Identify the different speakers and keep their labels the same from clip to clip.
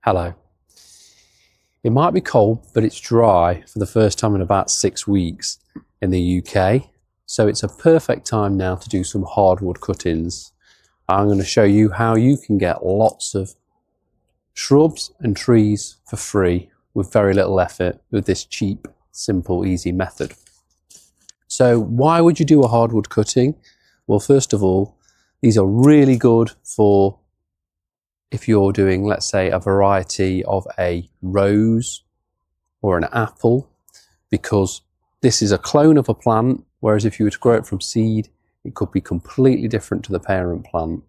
Speaker 1: Hello. It might be cold, but it's dry for the first time in about 6 weeks in the UK. So it's a perfect time now to do some hardwood cuttings. I'm going to show you how you can get lots of shrubs and trees for free with very little effort with this cheap, simple, easy method. So why would you do a hardwood cutting? Well, first of all, these are really good for if you're doing, let's say, a variety of a rose or an apple, because this is a clone of a plant, whereas if you were to grow it from seed, it could be completely different to the parent plant.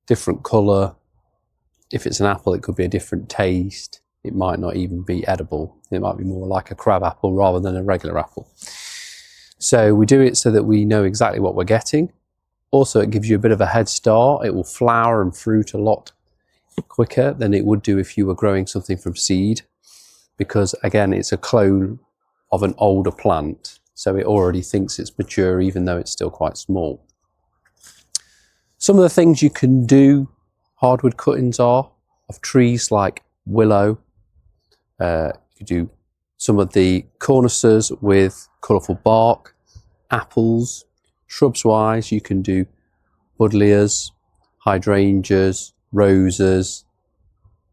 Speaker 1: Different colour. If it's an apple, it could be a different taste. It might not even be edible. It might be more like a crab apple rather than a regular apple. So we do it so that we know exactly what we're getting. Also, it gives you a bit of a head start. It will flower and fruit a lot quicker than it would do if you were growing something from seed, because again, it's a clone of an older plant. So it already thinks it's mature, even though it's still quite small. Some of the things you can do hardwood cuttings are of trees like willow. You do some of the cornuses with colourful bark, apples. Shrubs wise, you can do buddleias, hydrangeas, roses,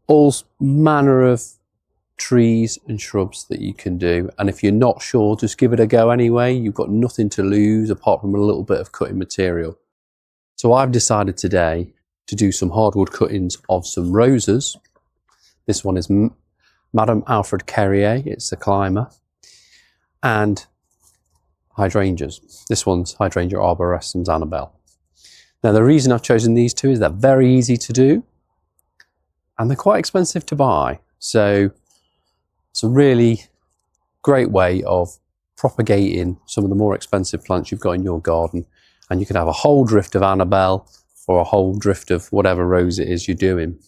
Speaker 1: all manner of trees and shrubs that you can do. And if you're not sure, just give it a go anyway. You've got nothing to lose apart from a little bit of cutting material. So I've decided today to do some hardwood cuttings of some roses. This one is Madame Alfred Carrier, it's a climber, and hydrangeas. This one's Hydrangea arborescens Annabelle. Now the reason I've chosen these two is they're very easy to do and they're quite expensive to buy. So it's a really great way of propagating some of the more expensive plants you've got in your garden, and you can have a whole drift of Annabelle or a whole drift of whatever rose it is you're doing.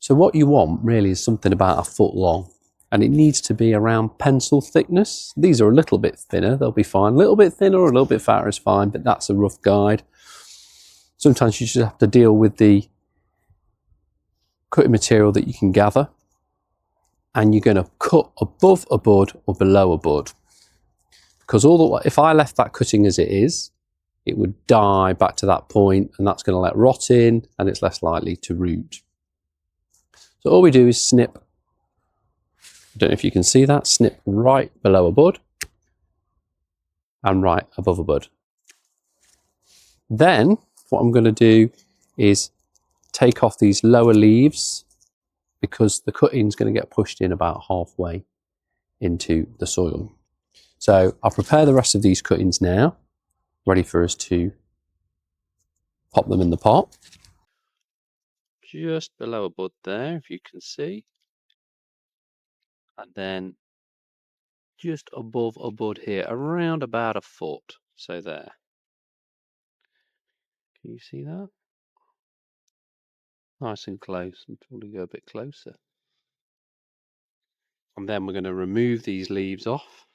Speaker 1: So what you want really is something about 1 foot long, and it needs to be around pencil thickness. These are a little bit thinner, they'll be fine. A little bit thinner or a little bit fatter is fine, but that's a rough guide. Sometimes you just have to deal with the cutting material that you can gather, and you're going to cut above a bud or below a bud, because if I left that cutting as it is, it would die back to that point, and that's going to let rot in, and it's less likely to root. So all we do is snip. I don't know if you can see that, snip right below a bud and right above a bud. Then what I'm going to do is take off these lower leaves, because the cutting is going to get pushed in about halfway into the soil. So I'll prepare the rest of these cuttings now, ready for us to pop them in the pot. Just below a bud there, if you can see. And then just above a bud here, around about 1 foot. So there. Can you see that? Nice and close. I'll probably go a bit closer. And then we're going to remove these leaves off.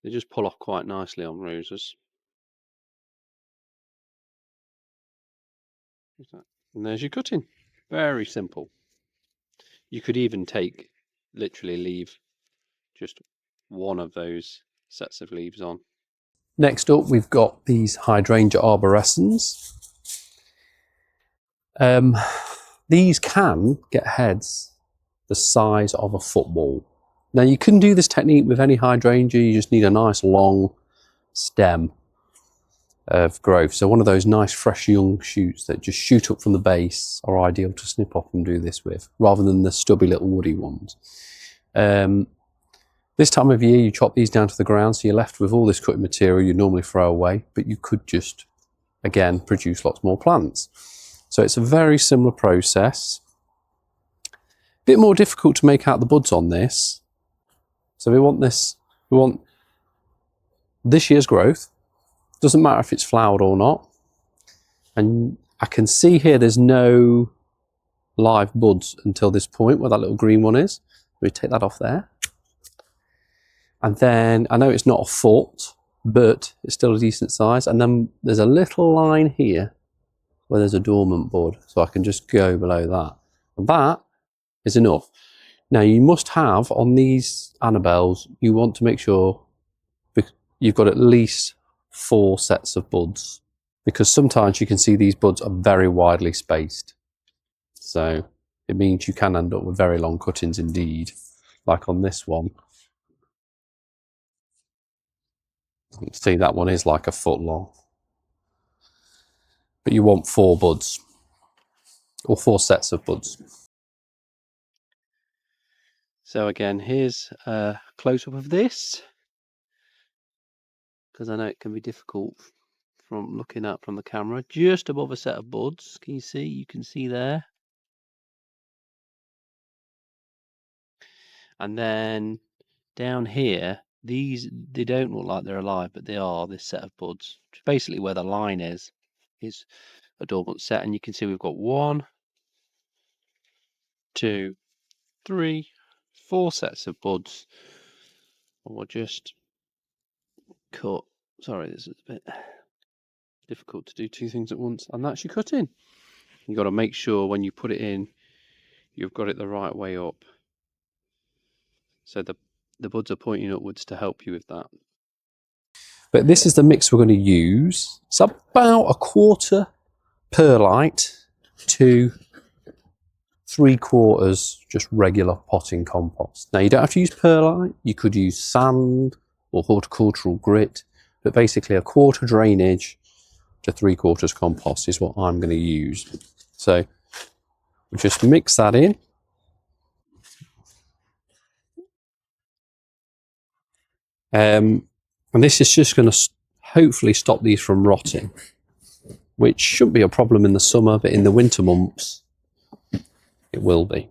Speaker 1: They just pull off quite nicely on roses. And there's your cutting. Very simple. You could even literally leave just one of those sets of leaves on. Next up, we've got these Hydrangea arborescens. These can get heads the size of a football. Now you can do this technique with any hydrangea, you just need a nice long stem of growth. So one of those nice fresh young shoots that just shoot up from the base are ideal to snip off and do this with, rather than the stubby little woody ones. This time of year you chop these down to the ground, so you're left with all this cutting material you normally throw away, but you could just, again, produce lots more plants. So it's a very similar process. A bit more difficult to make out the buds on this. So we want this year's growth. Doesn't matter if it's flowered or not. And I can see here there's no live buds until this point where that little green one is. We take that off there. And then I know it's not 1 foot, but it's still a decent size. And then there's a little line here where there's a dormant bud, so I can just go below that. And that is enough. Now you must have, on these Annabelles, you want to make sure you've got at least 4 sets of buds, because sometimes you can see these buds are very widely spaced. So it means you can end up with very long cuttings indeed, like on this one. You can see that one is like a foot long. But you want 4 buds, or 4 sets of buds. So again, here's a close-up of this, because I know it can be difficult from looking at from the camera. Just above a set of buds, can you see? You can see there. And then down here, these, they don't look like they're alive, but they are, this set of buds. Which is basically where the line is a dormant set. And you can see we've got 1, 2, 3, 4 sets of buds. And we'll just cut. Sorry, this is a bit difficult to do 2 things at once. And that's your cutting. You've got to make sure when you put it in, you've got it the right way up. So the buds are pointing upwards to help you with that. But this is the mix we're going to use. It's about 1/4 perlite to 3/4 just regular potting compost. Now you don't have to use perlite, you could use sand or horticultural grit, but basically 1/4 drainage to 3/4 compost is what I'm going to use. So we'll just mix that in. And this is just going to hopefully stop these from rotting, which shouldn't be a problem in the summer, but in the winter months it will be.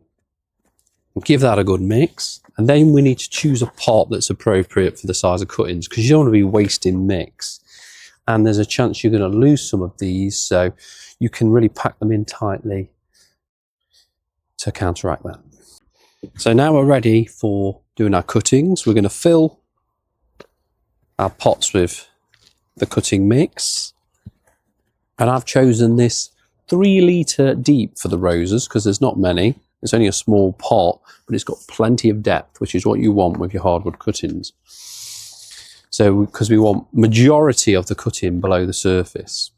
Speaker 1: Give that a good mix, and then we need to choose a pot that's appropriate for the size of cuttings, because you don't want to be wasting mix, and there's a chance you're going to lose some of these, so you can really pack them in tightly to counteract that. So now we're ready for doing our cuttings. We're going to fill our pots with the cutting mix, and I've chosen this 3 litre deep for the roses because there's not many. It's only a small pot, but it's got plenty of depth, which is what you want with your hardwood cuttings. So because we want majority of the cutting below the surface.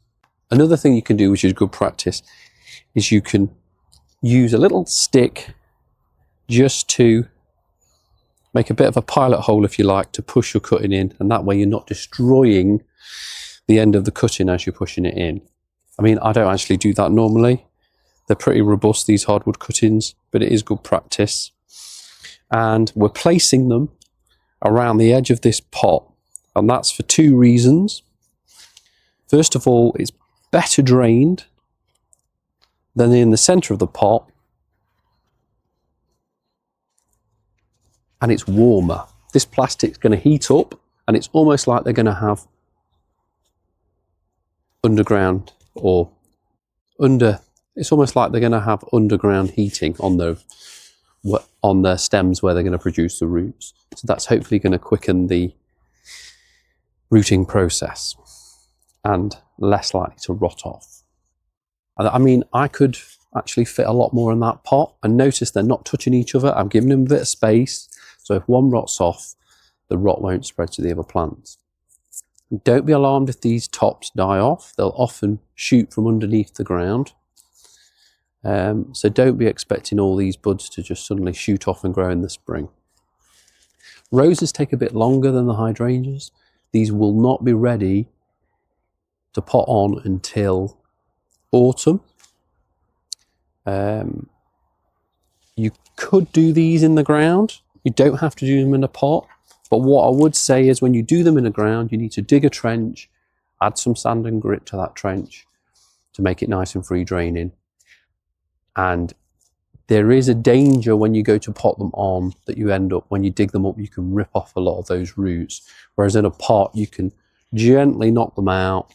Speaker 1: Another thing you can do, which is good practice, is you can use a little stick just to make a bit of a pilot hole, if you like, to push your cutting in, and that way you're not destroying the end of the cutting as you're pushing it in. I mean, I don't actually do that normally. They're pretty robust, these hardwood cuttings, but it is good practice. And we're placing them around the edge of this pot, and that's for 2 reasons. First of all, it's better drained than in the centre of the pot, and it's warmer. This plastic's going to heat up, and it's almost like they're going to have underground or under. It's almost like they're going to have underground heating on their stems where they're going to produce the roots. So that's hopefully going to quicken the rooting process and less likely to rot off. I mean, I could actually fit a lot more in that pot, and notice they're not touching each other. I'm giving them a bit of space, so if one rots off, the rot won't spread to the other plants. Don't be alarmed if these tops die off. They'll often shoot from underneath the ground. So don't be expecting all these buds to just suddenly shoot off and grow in the spring. Roses take a bit longer than the hydrangeas. These will not be ready to pot on until autumn. You could do these in the ground. You don't have to do them in a pot. But what I would say is when you do them in the ground, you need to dig a trench, add some sand and grit to that trench to make it nice and free draining. And there is a danger when you go to pot them on that you end up, when you dig them up, you can rip off a lot of those roots. Whereas in a pot, you can gently knock them out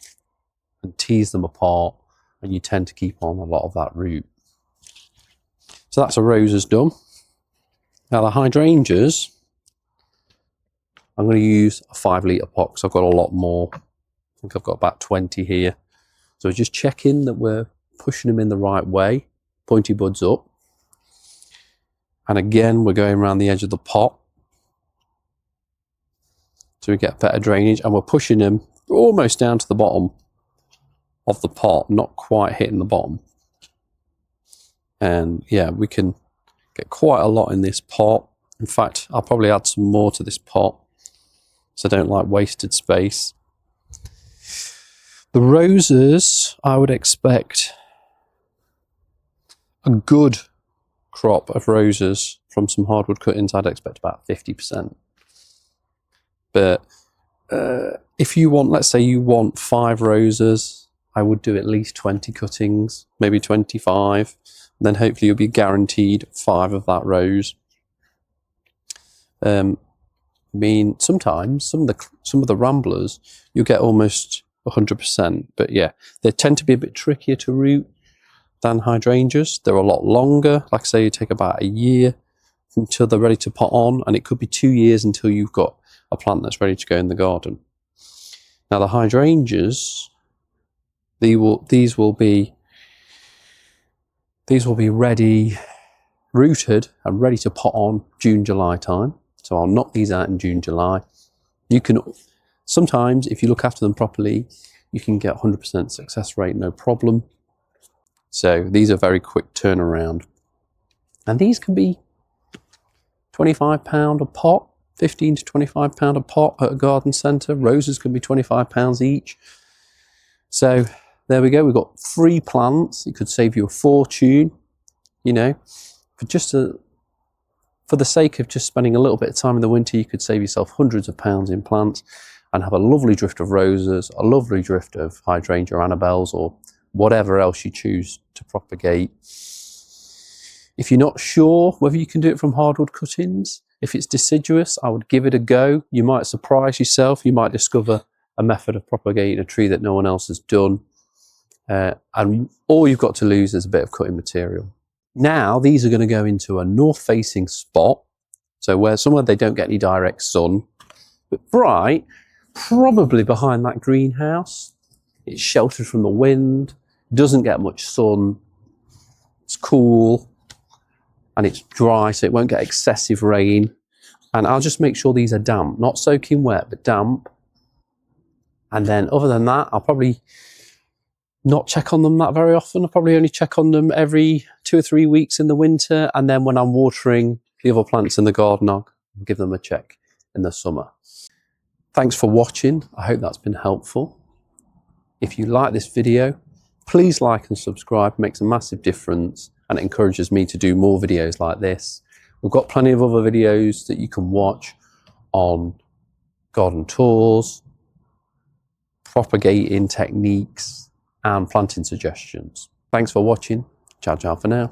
Speaker 1: and tease them apart, and you tend to keep on a lot of that root. So that's a roses done. Now the hydrangeas, I'm going to use a 5 litre pot because I've got a lot more. I think I've got about 20 here. So just checking that we're pushing them in the right way, pointy buds up. And again, we're going around the edge of the pot so we get better drainage, and we're pushing them almost down to the bottom of the pot, not quite hitting the bottom. And yeah, we can get quite a lot in this pot. In fact, I'll probably add some more to this pot, so I don't like wasted space. The roses, I would expect a good crop of roses from some hardwood cuttings. I'd expect about 50%. But if you want, let's say you want 5 roses, I would do at least 20 cuttings, maybe 25. Then hopefully you'll be guaranteed 5 of that rose. I mean, sometimes some of the ramblers you'll get almost 100%, but yeah, they tend to be a bit trickier to root than hydrangeas. They're a lot longer. Like I say, you take about a year until they're ready to pot on, and it could be 2 years until you've got a plant that's ready to go in the garden. Now the hydrangeas, these will be ready, rooted and ready to pot on June, July time. So I'll knock these out in June, July. You can sometimes, if you look after them properly, you can get 100% success rate, no problem. So these are very quick turnaround. And these can be £25 a pot, 15 to £25 a pot at a garden centre. Roses can be £25 each. So there we go. We've got 3 plants. It could save you a fortune, you know, for the sake of just spending a little bit of time in the winter. You could save yourself hundreds of pounds in plants and have a lovely drift of roses, a lovely drift of hydrangea Annabelles, or whatever else you choose to propagate. If you're not sure whether you can do it from hardwood cuttings, if it's deciduous, I would give it a go. You might surprise yourself. You might discover a method of propagating a tree that no one else has done. And all you've got to lose is a bit of cutting material. Now, these are going to go into a north-facing spot, so somewhere they don't get any direct sun, but bright, probably behind that greenhouse. It's sheltered from the wind, doesn't get much sun, it's cool, and it's dry, so it won't get excessive rain. And I'll just make sure these are damp, not soaking wet, but damp. And then other than that, I'll probably not check on them that very often. I'll probably only check on them every 2 or 3 weeks in the winter. And then when I'm watering the other plants in the garden, I'll give them a check in the summer. Thanks for watching. I hope that's been helpful. If you like this video, please like and subscribe. It makes a massive difference and it encourages me to do more videos like this. We've got plenty of other videos that you can watch on garden tours, propagating techniques, and planting suggestions. Thanks for watching. Ciao, ciao for now.